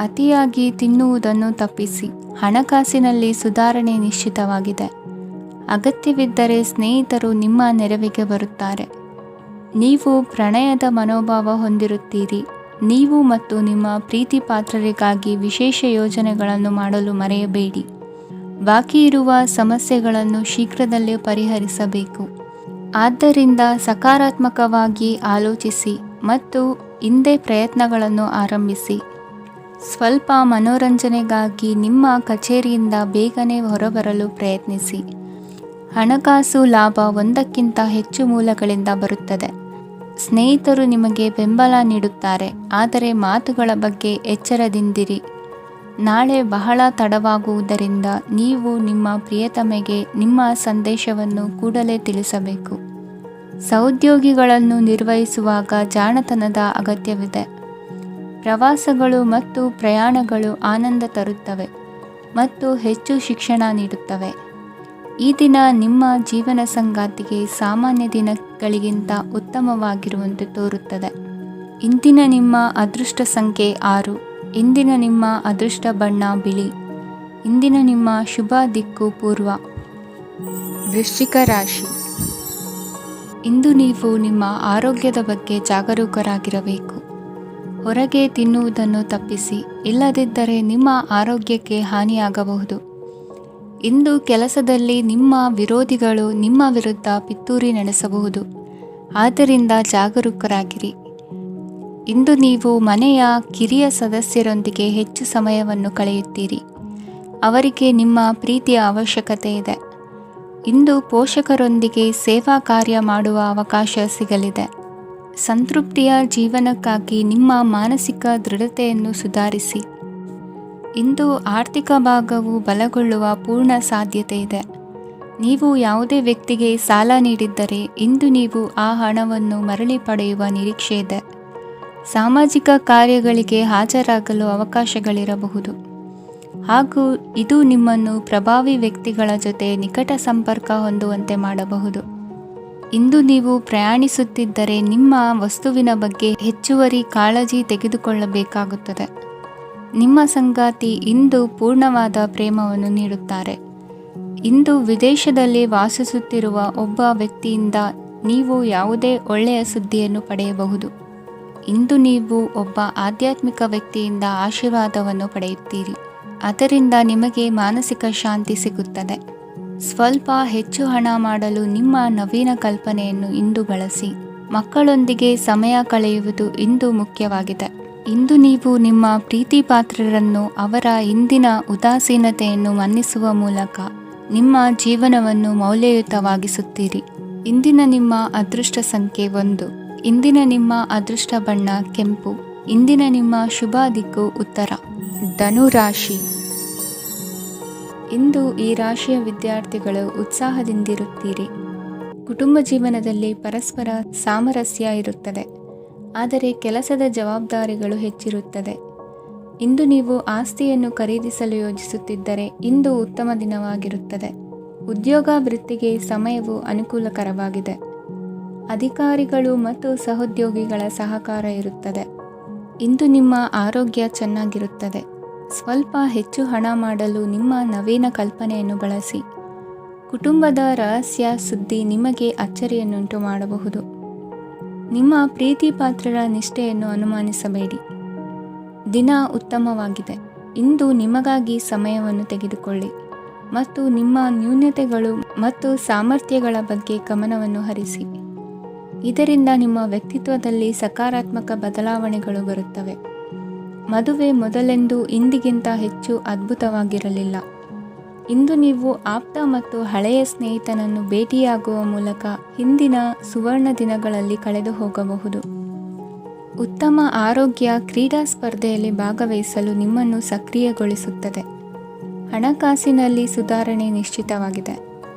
Speaker 1: ಅತಿಯಾಗಿ ತಿನ್ನುವುದನ್ನು ತಪ್ಪಿಸಿ. ಹಣಕಾಸಿನಲ್ಲಿ ಸುಧಾರಣೆ ನಿಶ್ಚಿತವಾಗಿದೆ. ಅಗತ್ಯವಿದ್ದರೆ ಸ್ನೇಹಿತರು ನಿಮ್ಮ ನೆರವಿಗೆ ಬರುತ್ತಾರೆ. ನೀವು ಪ್ರಣಯದ ಮನೋಭಾವ ಹೊಂದಿರುತ್ತೀರಿ. ನೀವು ಮತ್ತು ನಿಮ್ಮ ಪ್ರೀತಿ ಪಾತ್ರರಿಗಾಗಿ ವಿಶೇಷ ಯೋಜನೆಗಳನ್ನು ಮಾಡಲು ಮರೆಯಬೇಡಿ. ಬಾಕಿ ಇರುವ ಸಮಸ್ಯೆಗಳನ್ನು ಶೀಘ್ರದಲ್ಲೇ ಪರಿಹರಿಸಬೇಕು. ಆದ್ದರಿಂದ ಸಕಾರಾತ್ಮಕವಾಗಿ ಆಲೋಚಿಸಿ ಮತ್ತು ಇಂದೇ ಪ್ರಯತ್ನಗಳನ್ನು ಆರಂಭಿಸಿ. ಸ್ವಲ್ಪ ಮನೋರಂಜನೆಗಾಗಿ ನಿಮ್ಮ ಕಚೇರಿಯಿಂದ ಬೇಗನೆ ಹೊರಬರಲು ಪ್ರಯತ್ನಿಸಿ. ಹಣಕಾಸು ಲಾಭ ಒಂದಕ್ಕಿಂತ ಹೆಚ್ಚು ಮೂಲಗಳಿಂದ ಬರುತ್ತದೆ. ಸ್ನೇಹಿತರು ನಿಮಗೆ ಬೆಂಬಲ ನೀಡುತ್ತಾರೆ. ಆದರೆ ಮಾತುಗಳ ಬಗ್ಗೆ ಎಚ್ಚರದಿಂದಿರಿ. ನಾಳೆ ಬಹಳ ತಡವಾಗುವುದರಿಂದ ನೀವು ನಿಮ್ಮ ಪ್ರಿಯತಮೆಗೆ ನಿಮ್ಮ ಸಂದೇಶವನ್ನು ಕೂಡಲೇ ತಿಳಿಸಬೇಕು. ಸಹೋದ್ಯೋಗಿಗಳನ್ನು ನಿರ್ವಹಿಸುವಾಗ ಜಾಣತನದ ಅಗತ್ಯವಿದೆ. ಪ್ರವಾಸಗಳು ಮತ್ತು ಪ್ರಯಾಣಗಳು ಆನಂದ ತರುತ್ತವೆ ಮತ್ತು ಹೆಚ್ಚು ಶಿಕ್ಷಣ ನೀಡುತ್ತವೆ. ಈ ದಿನ ನಿಮ್ಮ ಜೀವನ ಸಂಗಾತಿಗೆ ಸಾಮಾನ್ಯ ದಿನಗಳಿಗಿಂತ ಉತ್ತಮವಾಗಿರುವಂತೆ ತೋರುತ್ತದೆ. ಇಂದಿನ ನಿಮ್ಮ ಅದೃಷ್ಟ ಸಂಖ್ಯೆ 6. ಇಂದಿನ ನಿಮ್ಮ ಅದೃಷ್ಟ ಬಣ್ಣ ಬಿಳಿ. ಇಂದಿನ ನಿಮ್ಮ ಶುಭ ದಿಕ್ಕು ಪೂರ್ವ. ವೃಶ್ಚಿಕ ರಾಶಿ, ಇಂದು ನೀವು ನಿಮ್ಮ ಆರೋಗ್ಯದ ಬಗ್ಗೆ ಜಾಗರೂಕರಾಗಿರಬೇಕು. ಹೊರಗೆ ತಿನ್ನುವುದನ್ನು ತಪ್ಪಿಸಿ. ಇಲ್ಲದಿದ್ದರೆ ನಿಮ್ಮ ಆರೋಗ್ಯಕ್ಕೆ ಹಾನಿಯಾಗಬಹುದು. ಇಂದು ಕೆಲಸದಲ್ಲಿ ನಿಮ್ಮ ವಿರೋಧಿಗಳು ನಿಮ್ಮ ವಿರುದ್ಧ ಪಿತೂರಿ ನಡೆಸಬಹುದು. ಆದ್ದರಿಂದ ಜಾಗರೂಕರಾಗಿರಿ. ಇಂದು ನೀವು ಮನೆಯ ಕಿರಿಯ ಸದಸ್ಯರೊಂದಿಗೆ ಹೆಚ್ಚು ಸಮಯವನ್ನು ಕಳೆಯುತ್ತೀರಿ. ಅವರಿಗೆ ನಿಮ್ಮ ಪ್ರೀತಿಯ ಅವಶ್ಯಕತೆ ಇದೆ. ಇಂದು ಪೋಷಕರೊಂದಿಗೆ ಸೇವಾ ಕಾರ್ಯ ಮಾಡುವ ಅವಕಾಶ ಸಿಗಲಿದೆ. ಸಂತೃಪ್ತಿಯ ಜೀವನಕ್ಕಾಗಿ ನಿಮ್ಮ ಮಾನಸಿಕ ದೃಢತೆಯನ್ನು ಸುಧಾರಿಸಿ. ಇಂದು ಆರ್ಥಿಕ ಭಾಗವು ಬಲಗೊಳ್ಳುವ ಪೂರ್ಣ ಸಾಧ್ಯತೆ ಇದೆ. ನೀವು ಯಾವುದೇ ವ್ಯಕ್ತಿಗೆ ಸಾಲ ನೀಡಿದ್ದರೆ ಇಂದು ನೀವು ಆ ಹಣವನ್ನು ಮರಳಿ ಪಡೆಯುವ ನಿರೀಕ್ಷೆ ಇದೆ. ಸಾಮಾಜಿಕ ಕಾರ್ಯಗಳಿಗೆ ಹಾಜರಾಗಲು ಅವಕಾಶಗಳಿರಬಹುದು ಹಾಗೂ ಇದು ನಿಮ್ಮನ್ನು ಪ್ರಭಾವಿ ವ್ಯಕ್ತಿಗಳ ಜೊತೆ ನಿಕಟ ಸಂಪರ್ಕ ಹೊಂದುವಂತೆ ಮಾಡಬಹುದು. ಇಂದು ನೀವು ಪ್ರಯಾಣಿಸುತ್ತಿದ್ದರೆ ನಿಮ್ಮ ವಸ್ತುವಿನ ಬಗ್ಗೆ ಹೆಚ್ಚುವರಿ ಕಾಳಜಿ ತೆಗೆದುಕೊಳ್ಳಬೇಕಾಗುತ್ತದೆ. ನಿಮ್ಮ ಸಂಗಾತಿ ಇಂದು ಪೂರ್ಣವಾದ ಪ್ರೇಮವನ್ನು ನೀಡುತ್ತಾರೆ. ಇಂದು ವಿದೇಶದಲ್ಲಿ ವಾಸಿಸುತ್ತಿರುವ ಒಬ್ಬ ವ್ಯಕ್ತಿಯಿಂದ ನೀವು ಯಾವುದೇ ಒಳ್ಳೆಯ ಸುದ್ದಿಯನ್ನು ಪಡೆಯಬಹುದು. ಇಂದು ನೀವು ಒಬ್ಬ ಆಧ್ಯಾತ್ಮಿಕ ವ್ಯಕ್ತಿಯಿಂದ ಆಶೀರ್ವಾದವನ್ನು ಪಡೆಯುತ್ತೀರಿ. ಅದರಿಂದ ನಿಮಗೆ ಮಾನಸಿಕ ಶಾಂತಿ ಸಿಗುತ್ತದೆ. ಸ್ವಲ್ಪ ಹೆಚ್ಚು ಹಣ ಮಾಡಲು ನಿಮ್ಮ ನವೀನ ಕಲ್ಪನೆಯನ್ನು ಇಂದು ಬಳಸಿ. ಮಕ್ಕಳೊಂದಿಗೆ ಸಮಯ ಕಳೆಯುವುದು ಇಂದು ಮುಖ್ಯವಾಗಿದೆ. ಇಂದು ನೀವು ನಿಮ್ಮ ಪ್ರೀತಿ ಪಾತ್ರರನ್ನು ಅವರ ಇಂದಿನ ಉದಾಸೀನತೆಯನ್ನು ಮನ್ನಿಸುವ ಮೂಲಕ ನಿಮ್ಮ ಜೀವನವನ್ನು ಮೌಲ್ಯಯುತವಾಗಿಸುತ್ತೀರಿ. ಇಂದಿನ ನಿಮ್ಮ ಅದೃಷ್ಟ ಸಂಖ್ಯೆ 1. ಇಂದಿನ ನಿಮ್ಮ ಅದೃಷ್ಟ ಬಣ್ಣ ಕೆಂಪು. ಇಂದಿನ ನಿಮ್ಮ ಶುಭ ದಿಕ್ಕು ಉತ್ತರ. ಧನು ರಾಶಿ. ಇಂದು ಈ ರಾಶಿಯ ವಿದ್ಯಾರ್ಥಿಗಳು ಉತ್ಸಾಹದಿಂದಿರುತ್ತೀರಿ. ಕುಟುಂಬ ಜೀವನದಲ್ಲಿ ಪರಸ್ಪರ ಸಾಮರಸ್ಯ ಇರುತ್ತದೆ, ಆದರೆ ಕೆಲಸದ ಜವಾಬ್ದಾರಿಗಳು ಹೆಚ್ಚಿರುತ್ತದೆ. ಇಂದು ನೀವು ಆಸ್ತಿಯನ್ನು ಖರೀದಿಸಲು ಯೋಜಿಸುತ್ತಿದ್ದರೆ ಇಂದು ಉತ್ತಮ ದಿನವಾಗಿರುತ್ತದೆ. ಉದ್ಯೋಗ ವೃತ್ತಿಗೆ ಸಮಯವು ಅನುಕೂಲಕರವಾಗಿದೆ. ಅಧಿಕಾರಿಗಳು ಮತ್ತು ಸಹೋದ್ಯೋಗಿಗಳ ಸಹಕಾರ ಇರುತ್ತದೆ. ಇಂದು ನಿಮ್ಮ ಆರೋಗ್ಯ ಚೆನ್ನಾಗಿರುತ್ತದೆ. ಸ್ವಲ್ಪ ಹೆಚ್ಚು ಹಣ ಮಾಡಲು ನಿಮ್ಮ ನವೀನ ಕಲ್ಪನೆಯನ್ನು ಬಳಸಿ. ಕುಟುಂಬದ ರಹಸ್ಯ ಸುದ್ದಿ ನಿಮಗೆ ಅಚ್ಚರಿಯನ್ನುಂಟು ಮಾಡಬಹುದು. ನಿಮ್ಮ ಪ್ರೀತಿ ಪಾತ್ರರ ನಿಷ್ಠೆಯನ್ನು ಅನುಮಾನಿಸಬೇಡಿ. ದಿನ ಉತ್ತಮವಾಗಿದೆ. ಇಂದು ನಿಮಗಾಗಿ ಸಮಯವನ್ನು ತೆಗೆದುಕೊಳ್ಳಿ ಮತ್ತು ನಿಮ್ಮ ನ್ಯೂನತೆಗಳು ಮತ್ತು ಸಾಮರ್ಥ್ಯಗಳ ಬಗ್ಗೆ ಗಮನವನ್ನು ಹರಿಸಿ. ಇದರಿಂದ ನಿಮ್ಮ ವ್ಯಕ್ತಿತ್ವದಲ್ಲಿ ಸಕಾರಾತ್ಮಕ ಬದಲಾವಣೆಗಳು ಬರುತ್ತವೆ. ಮದುವೆ ಮೊದಲೆಂದು ಇಂದಿಗಿಂತ ಹೆಚ್ಚು ಅದ್ಭುತವಾಗಿರಲಿಲ್ಲ. ಇಂದು ನೀವು ಆಪ್ತ ಮತ್ತು ಹಳೆಯ ಸ್ನೇಹಿತನನ್ನು ಭೇಟಿಯಾಗುವ ಮೂಲಕ ಹಿಂದಿನ ಸುವರ್ಣ ದಿನಗಳಲ್ಲಿ ಕಳೆದು ಹೋಗಬಹುದು. ಉತ್ತಮ ಆರೋಗ್ಯ ಕ್ರೀಡಾ ಸ್ಪರ್ಧೆಯಲ್ಲಿ ಭಾಗವಹಿಸಲು ನಿಮ್ಮನ್ನು ಸಕ್ರಿಯಗೊಳಿಸುತ್ತದೆ. ಹಣಕಾಸಿನಲ್ಲಿ ಸುಧಾರಣೆ ನಿಶ್ಚಿತವಾಗಿದೆ.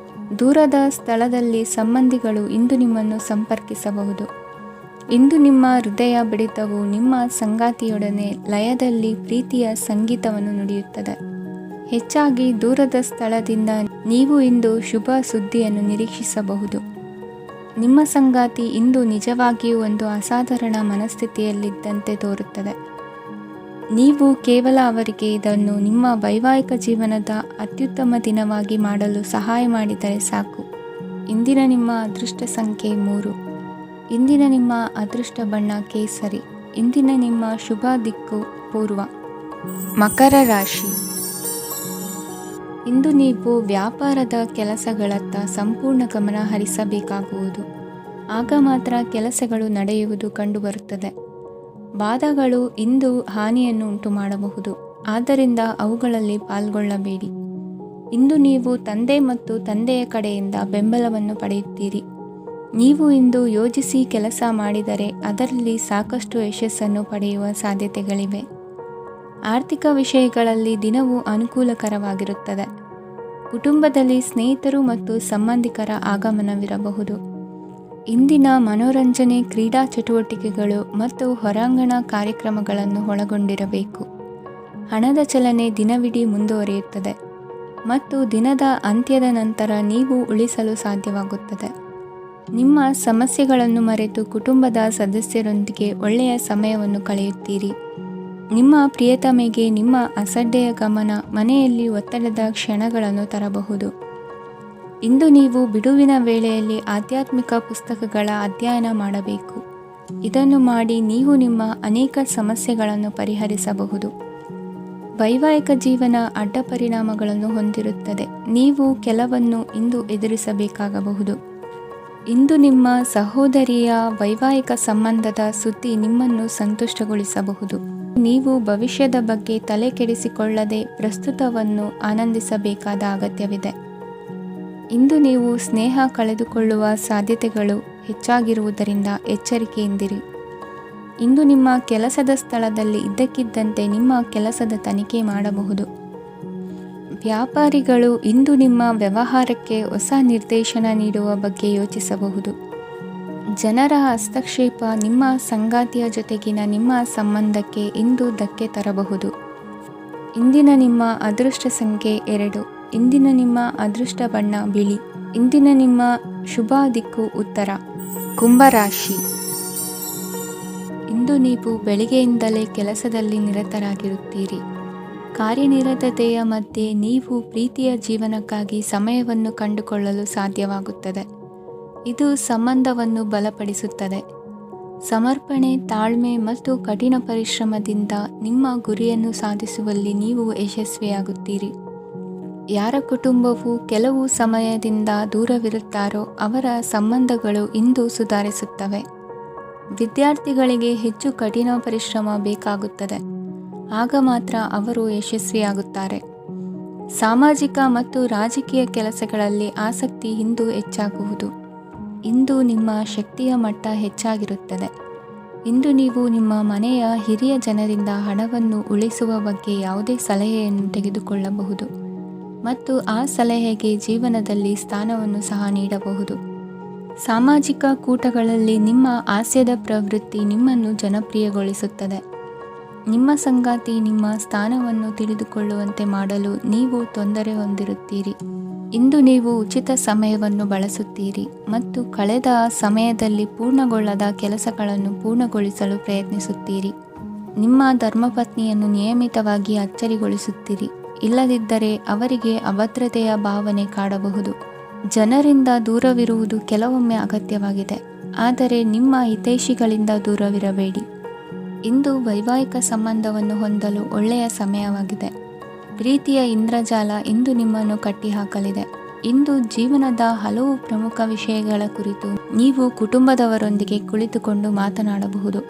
Speaker 1: ದೂರದ ಸ್ಥಳದಲ್ಲಿ ಸಂಬಂಧಿಗಳು ಇಂದು ನಿಮ್ಮನ್ನು ಸಂಪರ್ಕಿಸಬಹುದು. ಇಂದು ನಿಮ್ಮ ಹೃದಯ ಬಡಿತವು ನಿಮ್ಮ ಸಂಗಾತಿಯೊಡನೆ ಲಯದಲ್ಲಿ ಪ್ರೀತಿಯ ಸಂಗೀತವನ್ನು ನುಡಿಯುತ್ತದೆ. ಹೆಚ್ಚಾಗಿ ದೂರದ ಸ್ಥಳದಿಂದ ನೀವು ಇಂದು ಶುಭ ಸುದ್ದಿಯನ್ನು ನಿರೀಕ್ಷಿಸಬಹುದು. ನಿಮ್ಮ ಸಂಗಾತಿ ಇಂದು ನಿಜವಾಗಿಯೂ ಒಂದು ಅಸಾಧಾರಣ ಮನಸ್ಥಿತಿಯಲ್ಲಿದ್ದಂತೆ ತೋರುತ್ತದೆ. ನೀವು ಕೇವಲ ಅವರಿಗೆ ಇದನ್ನು ನಿಮ್ಮ ವೈವಾಹಿಕ ಜೀವನದ ಅತ್ಯುತ್ತಮ ದಿನವಾಗಿ ಮಾಡಲು ಸಹಾಯ ಮಾಡಿದರೆ ಸಾಕು. ಇಂದಿನ ನಿಮ್ಮ ಅದೃಷ್ಟ ಸಂಖ್ಯೆ 3. ಇಂದಿನ ನಿಮ್ಮ ಅದೃಷ್ಟ ಬಣ್ಣ ಕೇಸರಿ. ಇಂದಿನ ನಿಮ್ಮ ಶುಭ ದಿಕ್ಕು ಪೂರ್ವ. ಮಕರ ರಾಶಿ. ಇಂದು ನೀವು ವ್ಯಾಪಾರದ ಕೆಲಸಗಳತ್ತ ಸಂಪೂರ್ಣ ಗಮನ ಹರಿಸಬೇಕಾಗುವುದು. ಆಗ ಮಾತ್ರ ಕೆಲಸಗಳು ನಡೆಯುವುದು ಕಂಡುಬರುತ್ತದೆ. ವಾದಗಳು ಇಂದು ಹಾನಿಯನ್ನು ಉಂಟು ಮಾಡಬಹುದು, ಆದ್ದರಿಂದ ಅವುಗಳಲ್ಲಿ ಪಾಲ್ಗೊಳ್ಳಬೇಡಿ. ಇಂದು ನೀವು ತಂದೆ ಮತ್ತು ತಂದೆಯ ಕಡೆಯಿಂದ ಬೆಂಬಲವನ್ನು ಪಡೆಯುತ್ತೀರಿ. ನೀವು ಇಂದು ಯೋಜಿಸಿ ಕೆಲಸ ಮಾಡಿದರೆ ಅದರಲ್ಲಿ ಸಾಕಷ್ಟು ಯಶಸ್ಸನ್ನು ಪಡೆಯುವ ಸಾಧ್ಯತೆಗಳಿವೆ. ಆರ್ಥಿಕ ವಿಷಯಗಳಲ್ಲಿ ದಿನವು ಅನುಕೂಲಕರವಾಗಿರುತ್ತದೆ. ಕುಟುಂಬದಲ್ಲಿ ಸ್ನೇಹಿತರು ಮತ್ತು ಸಂಬಂಧಿಕರ ಆಗಮನವಿರಬಹುದು. ಇಂದಿನ ಮನೋರಂಜನೆ ಕ್ರೀಡಾ ಚಟುವಟಿಕೆಗಳು ಮತ್ತು ಹೊರಾಂಗಣ ಕಾರ್ಯಕ್ರಮಗಳನ್ನು ಒಳಗೊಂಡಿರಬೇಕು. ಹಣದ ಚಲನೆ ದಿನವಿಡೀ ಮುಂದುವರಿಯುತ್ತದೆ ಮತ್ತು ದಿನದ ಅಂತ್ಯದ ನಂತರ ನೀವು ಉಳಿಸಲು ಸಾಧ್ಯವಾಗುತ್ತದೆ. ನಿಮ್ಮ ಸಮಸ್ಯೆಗಳನ್ನು ಮರೆತು ಕುಟುಂಬದ ಸದಸ್ಯರೊಂದಿಗೆ ಒಳ್ಳೆಯ ಸಮಯವನ್ನು ಕಳೆಯುತ್ತೀರಿ. ನಿಮ್ಮ ಪ್ರಿಯತಮೆಗೆ ನಿಮ್ಮ ಅಸಡ್ಡೆಯ ಗಮನ ಮನೆಯಲ್ಲಿ ಒತ್ತಡದ ಕ್ಷಣಗಳನ್ನು ತರಬಹುದು. ಇಂದು ನೀವು ಬಿಡುವಿನ ವೇಳೆಯಲ್ಲಿ ಆಧ್ಯಾತ್ಮಿಕ ಪುಸ್ತಕಗಳ ಅಧ್ಯಯನ ಮಾಡಬೇಕು. ಇದನ್ನು ಮಾಡಿ ನೀವು ನಿಮ್ಮ ಅನೇಕ ಸಮಸ್ಯೆಗಳನ್ನು ಪರಿಹರಿಸಬಹುದು. ವೈವಾಹಿಕ ಜೀವನ ಅಡ್ಡ ಪರಿಣಾಮಗಳನ್ನು ಹೊಂದಿರುತ್ತದೆ. ನೀವು ಕೆಲವನ್ನು ಇಂದು ಎದುರಿಸಬೇಕಾಗಬಹುದು. ಇಂದು ನಿಮ್ಮ ಸಹೋದರಿಯ ವೈವಾಹಿಕ ಸಂಬಂಧದ ಸುದ್ದಿ ನಿಮ್ಮನ್ನು ಸಂತುಷ್ಟಗೊಳಿಸಬಹುದು. ನೀವು ಭವಿಷ್ಯದ ಬಗ್ಗೆ ತಲೆ ಕೆಡಿಸಿಕೊಳ್ಳದೆ ಪ್ರಸ್ತುತವನ್ನು ಆನಂದಿಸಬೇಕಾದ ಅಗತ್ಯವಿದೆ. ಇಂದು ನೀವು ಸ್ನೇಹ ಕಳೆದುಕೊಳ್ಳುವ ಸಾಧ್ಯತೆಗಳು ಹೆಚ್ಚಾಗಿರುವುದರಿಂದ ಎಚ್ಚರಿಕೆಯಿಂದಿರಿ. ಇಂದು ನಿಮ್ಮ ಕೆಲಸದ ಸ್ಥಳದಲ್ಲಿ ಇದ್ದಕ್ಕಿದ್ದಂತೆ ನಿಮ್ಮ ಕೆಲಸದ ತನಿಖೆ ಮಾಡಬಹುದು. ವ್ಯಾಪಾರಿಗಳು ಇಂದು ನಿಮ್ಮ ವ್ಯವಹಾರಕ್ಕೆ ಹೊಸ ನಿರ್ದೇಶನ ನೀಡುವ ಬಗ್ಗೆ ಯೋಚಿಸಬಹುದು. ಜನರ ಹಸ್ತಕ್ಷೇಪ ನಿಮ್ಮ ಸಂಗಾತಿಯ ಜೊತೆಗಿನ ನಿಮ್ಮ ಸಂಬಂಧಕ್ಕೆ ಇಂದು ಧಕ್ಕೆ ತರಬಹುದು. ಇಂದಿನ ನಿಮ್ಮ ಅದೃಷ್ಟ ಸಂಖ್ಯೆ 2. ಇಂದಿನ ನಿಮ್ಮ ಅದೃಷ್ಟ ಬಣ್ಣ ಬಿಳಿ. ಇಂದಿನ ನಿಮ್ಮ ಶುಭ ದಿಕ್ಕು ಉತ್ತರ. ಕುಂಭರಾಶಿ. ಇಂದು ನೀವು ಬೆಳಿಗ್ಗೆಯಿಂದಲೇ ಕೆಲಸದಲ್ಲಿ ನಿರತರಾಗಿರುತ್ತೀರಿ. ಕಾರ್ಯನಿರತತೆಯ ಮಧ್ಯೆ ನೀವು ಪ್ರೀತಿಯ ಜೀವನಕ್ಕಾಗಿ ಸಮಯವನ್ನು ಕಂಡುಕೊಳ್ಳಲು ಸಾಧ್ಯವಾಗುತ್ತದೆ. ಇದು ಸಂಬಂಧವನ್ನು ಬಲಪಡಿಸುತ್ತದೆ. ಸಮರ್ಪಣೆ, ತಾಳ್ಮೆ ಮತ್ತು ಕಠಿಣ ಪರಿಶ್ರಮದಿಂದ ನಿಮ್ಮ ಗುರಿಯನ್ನು ಸಾಧಿಸುವಲ್ಲಿ ನೀವು ಯಶಸ್ವಿಯಾಗುತ್ತೀರಿ. ಯಾರ ಕುಟುಂಬವು ಕೆಲವು ಸಮಯದಿಂದ ದೂರವಿರುತ್ತಾರೋ ಅವರ ಸಂಬಂಧಗಳು ಇಂದು ಸುಧಾರಿಸುತ್ತವೆ. ವಿದ್ಯಾರ್ಥಿಗಳಿಗೆ ಹೆಚ್ಚು ಕಠಿಣ ಪರಿಶ್ರಮ ಬೇಕಾಗುತ್ತದೆ. ಆಗ ಮಾತ್ರ ಅವರು ಯಶಸ್ವಿಯಾಗುತ್ತಾರೆ. ಸಾಮಾಜಿಕ ಮತ್ತು ರಾಜಕೀಯ ಕೆಲಸಗಳಲ್ಲಿ ಆಸಕ್ತಿ ಇಂದು ಹೆಚ್ಚಾಗುವುದು. ಇಂದು ನಿಮ್ಮ ಶಕ್ತಿಯ ಮಟ್ಟ ಹೆಚ್ಚಾಗಿರುತ್ತದೆ. ಇಂದು ನೀವು ನಿಮ್ಮ ಮನೆಯ ಹಿರಿಯ ಜನರಿಂದ ಹಣವನ್ನು ಉಳಿಸುವ ಬಗ್ಗೆ ಯಾವುದೇ ಸಲಹೆಯನ್ನು ತೆಗೆದುಕೊಳ್ಳಬಹುದು ಮತ್ತು ಆ ಸಲಹೆಗೆ ಜೀವನದಲ್ಲಿ ಸ್ಥಾನವನ್ನು ಸಹ ನೀಡಬಹುದು. ಸಾಮಾಜಿಕ ಕೂಟಗಳಲ್ಲಿ ನಿಮ್ಮ ಹಾಸ್ಯದ ಪ್ರವೃತ್ತಿ ನಿಮ್ಮನ್ನು ಜನಪ್ರಿಯಗೊಳಿಸುತ್ತದೆ. ನಿಮ್ಮ ಸಂಗಾತಿ ನಿಮ್ಮ ಸ್ಥಾನವನ್ನು ತಿಳಿದುಕೊಳ್ಳುವಂತೆ ಮಾಡಲು ನೀವು ತೊಂದರೆ ಹೊಂದಿರುತ್ತೀರಿ. ಇಂದು ನೀವು ಉಚಿತ ಸಮಯವನ್ನು ಬಳಸುತ್ತೀರಿ ಮತ್ತು ಕಳೆದ ಸಮಯದಲ್ಲಿ ಪೂರ್ಣಗೊಳ್ಳದ ಕೆಲಸಗಳನ್ನು ಪೂರ್ಣಗೊಳಿಸಲು ಪ್ರಯತ್ನಿಸುತ್ತೀರಿ. ನಿಮ್ಮ ಧರ್ಮಪತ್ನಿಯನ್ನು ನಿಯಮಿತವಾಗಿ ಅಚ್ಚರಿಗೊಳಿಸುತ್ತೀರಿ. ಇಲ್ಲದಿದ್ದರೆ ಅವರಿಗೆ ಅಭದ್ರತೆಯ ಭಾವನೆ ಕಾಡಬಹುದು. ಜನರಿಂದ ದೂರವಿರುವುದು ಕೆಲವೊಮ್ಮೆ ಅಗತ್ಯವಾಗಿದೆ, ಆದರೆ ನಿಮ್ಮ ಹಿತೈಷಿಗಳಿಂದ ದೂರವಿರಬೇಡಿ. ಇಂದು ವೈವಾಹಿಕ ಸಂಬಂಧವನ್ನು ಹೊಂದಲು ಒಳ್ಳೆಯ ಸಮಯವಾಗಿದೆ. ಪ್ರೀತಿಯ ಇಂದ್ರಜಾಲ ಇಂದು ನಿಮ್ಮನ್ನು ಕಟ್ಟಿಹಾಕಲಿದೆ. ಇಂದು ಜೀವನದ ಹಲವು ಪ್ರಮುಖ ವಿಷಯಗಳ ಕುರಿತು ನೀವು ಕುಟುಂಬದವರೊಂದಿಗೆ ಕುಳಿತುಕೊಂಡು ಮಾತನಾಡಬಹುದು.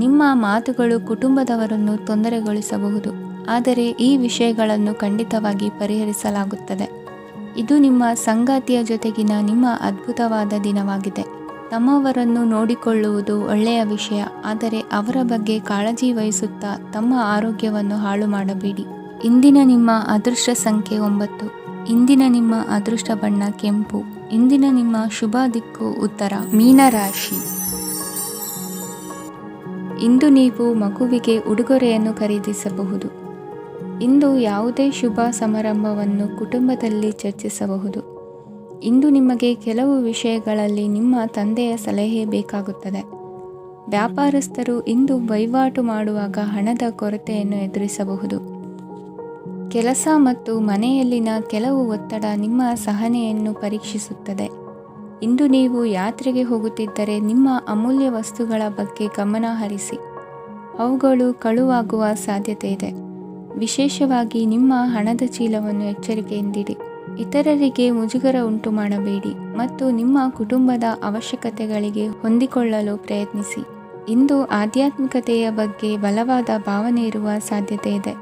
Speaker 1: ನಿಮ್ಮ ಮಾತುಗಳು ಕುಟುಂಬದವರನ್ನು ತೊಂದರೆಗೊಳಿಸಬಹುದು, ಆದರೆ ಈ ವಿಷಯಗಳನ್ನು ಖಂಡಿತವಾಗಿ ಪರಿಹರಿಸಲಾಗುತ್ತದೆ. ಇದು ನಿಮ್ಮ ಸಂಗಾತಿಯ ಜೊತೆಗಿನ ನಿಮ್ಮ ಅದ್ಭುತವಾದ ದಿನವಾಗಿದೆ. ತಮ್ಮವರನ್ನು ನೋಡಿಕೊಳ್ಳುವುದು ಒಳ್ಳೆಯ ವಿಷಯ, ಆದರೆ ಅವರ ಬಗ್ಗೆ ಕಾಳಜಿ ವಹಿಸುತ್ತಾ ತಮ್ಮ ಆರೋಗ್ಯವನ್ನು ಹಾಳು ಮಾಡಬೇಡಿ. ಇಂದಿನ ನಿಮ್ಮ ಅದೃಷ್ಟ ಸಂಖ್ಯೆ 9. ಇಂದಿನ ನಿಮ್ಮ ಅದೃಷ್ಟ ಬಣ್ಣ ಕೆಂಪು. ಇಂದಿನ ನಿಮ್ಮ ಶುಭ ದಿಕ್ಕು ಉತ್ತರ. ಮೀನರಾಶಿ. ಇಂದು ನೀವು ಮಗುವಿಗೆ ಉಡುಗೊರೆಯನ್ನು ಖರೀದಿಸಬಹುದು. ಇಂದು ಯಾವುದೇ ಶುಭ ಸಮಾರಂಭವನ್ನು ಕುಟುಂಬದಲ್ಲಿ ಚರ್ಚಿಸಬಹುದು. ಇಂದು ನಿಮಗೆ ಕೆಲವು ವಿಷಯಗಳಲ್ಲಿ ನಿಮ್ಮ ತಂದೆಯ ಸಲಹೆ ಬೇಕಾಗುತ್ತದೆ. ವ್ಯಾಪಾರಸ್ಥರು ಇಂದು ವಹಿವಾಟು ಮಾಡುವಾಗ ಹಣದ ಕೊರತೆಯನ್ನು ಎದುರಿಸಬಹುದು. ಕೆಲಸ ಮತ್ತು ಮನೆಯಲ್ಲಿನ ಕೆಲವು ಒತ್ತಡ ನಿಮ್ಮ ಸಹನೆಯನ್ನು ಪರೀಕ್ಷಿಸುತ್ತದೆ. ಇಂದು ನೀವು ಯಾತ್ರೆಗೆ ಹೋಗುತ್ತಿದ್ದರೆ ನಿಮ್ಮ ಅಮೂಲ್ಯ ವಸ್ತುಗಳ ಬಗ್ಗೆ ಗಮನ ಹರಿಸಿ. ಅವುಗಳು ಕಳುವಾಗುವ ಸಾಧ್ಯತೆ ಇದೆ. ವಿಶೇಷವಾಗಿ ನಿಮ್ಮ ಹಣದ ಚೀಲವನ್ನು ಎಚ್ಚರಿಕೆಯಿಂದಿಡಿ. ಇತರರಿಗೆ ಮುಜುಗರ ಉಂಟು ಮಾಡಬೇಡಿ ಮತ್ತು ನಿಮ್ಮ ಕುಟುಂಬದ ಅವಶ್ಯಕತೆಗಳಿಗೆ ಹೊಂದಿಕೊಳ್ಳಲು ಪ್ರಯತ್ನಿಸಿ. ಇಂದು ಆಧ್ಯಾತ್ಮಿಕತೆಯ ಬಗ್ಗೆ ಬಲವಾದ ಭಾವನೆ ಇರುವ ಸಾಧ್ಯತೆ ಇದೆ.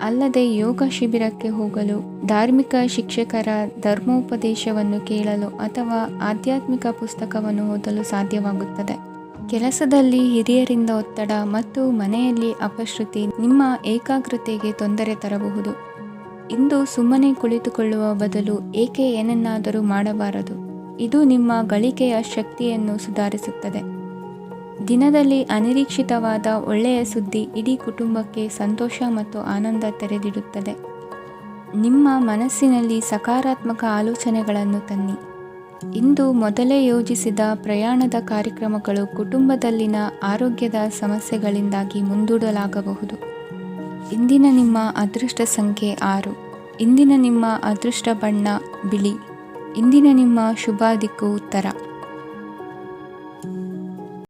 Speaker 1: ಅಲ್ಲದೆ ಯೋಗ ಶಿಬಿರಕ್ಕೆ ಹೋಗಲು, ಧಾರ್ಮಿಕ ಶಿಕ್ಷಕರ ಧರ್ಮೋಪದೇಶವನ್ನು ಕೇಳಲು ಅಥವಾ ಆಧ್ಯಾತ್ಮಿಕ ಪುಸ್ತಕವನ್ನು ಓದಲು ಸಾಧ್ಯವಾಗುತ್ತದೆ. ಕೆಲಸದಲ್ಲಿ ಹಿರಿಯರಿಂದ ಒತ್ತಡ ಮತ್ತು ಮನೆಯಲ್ಲಿ ಅಪಶ್ರುತಿ ನಿಮ್ಮ ಏಕಾಗ್ರತೆಗೆ ತೊಂದರೆ ತರಬಹುದು. ಇಂದು ಸುಮ್ಮನೆ ಕುಳಿತುಕೊಳ್ಳುವ ಬದಲು ಏಕೆ ಏನನ್ನಾದರೂ ಮಾಡಬಾರದು. ಇದು ನಿಮ್ಮ ಗಳಿಕೆಯ ಶಕ್ತಿಯನ್ನು ಸುಧಾರಿಸುತ್ತದೆ. ದಿನದಲ್ಲಿ ಅನಿರೀಕ್ಷಿತವಾದ ಒಳ್ಳೆಯ ಸುದ್ದಿ ಇಡೀ ಕುಟುಂಬಕ್ಕೆ ಸಂತೋಷ ಮತ್ತು ಆನಂದ ತೆರೆದಿಡುತ್ತದೆ. ನಿಮ್ಮ ಮನಸ್ಸಿನಲ್ಲಿ ಸಕಾರಾತ್ಮಕ ಆಲೋಚನೆಗಳನ್ನು ತನ್ನಿ. ಇಂದು ಮೊದಲೇ ಯೋಜಿಸಿದ ಪ್ರಯಾಣದ ಕಾರ್ಯಕ್ರಮಗಳು ಕುಟುಂಬದಲ್ಲಿನ ಆರೋಗ್ಯದ ಸಮಸ್ಯೆಗಳಿಂದಾಗಿ ಮುಂದೂಡಲಾಗಬಹುದು. ಇಂದಿನ ನಿಮ್ಮ ಅದೃಷ್ಟ ಸಂಖ್ಯೆ 6. ಇಂದಿನ ನಿಮ್ಮ ಅದೃಷ್ಟ ಬಣ್ಣ ಬಿಳಿ. ಇಂದಿನ ನಿಮ್ಮ ಶುಭ ದಿಕ್ಕು ಉತ್ತರ.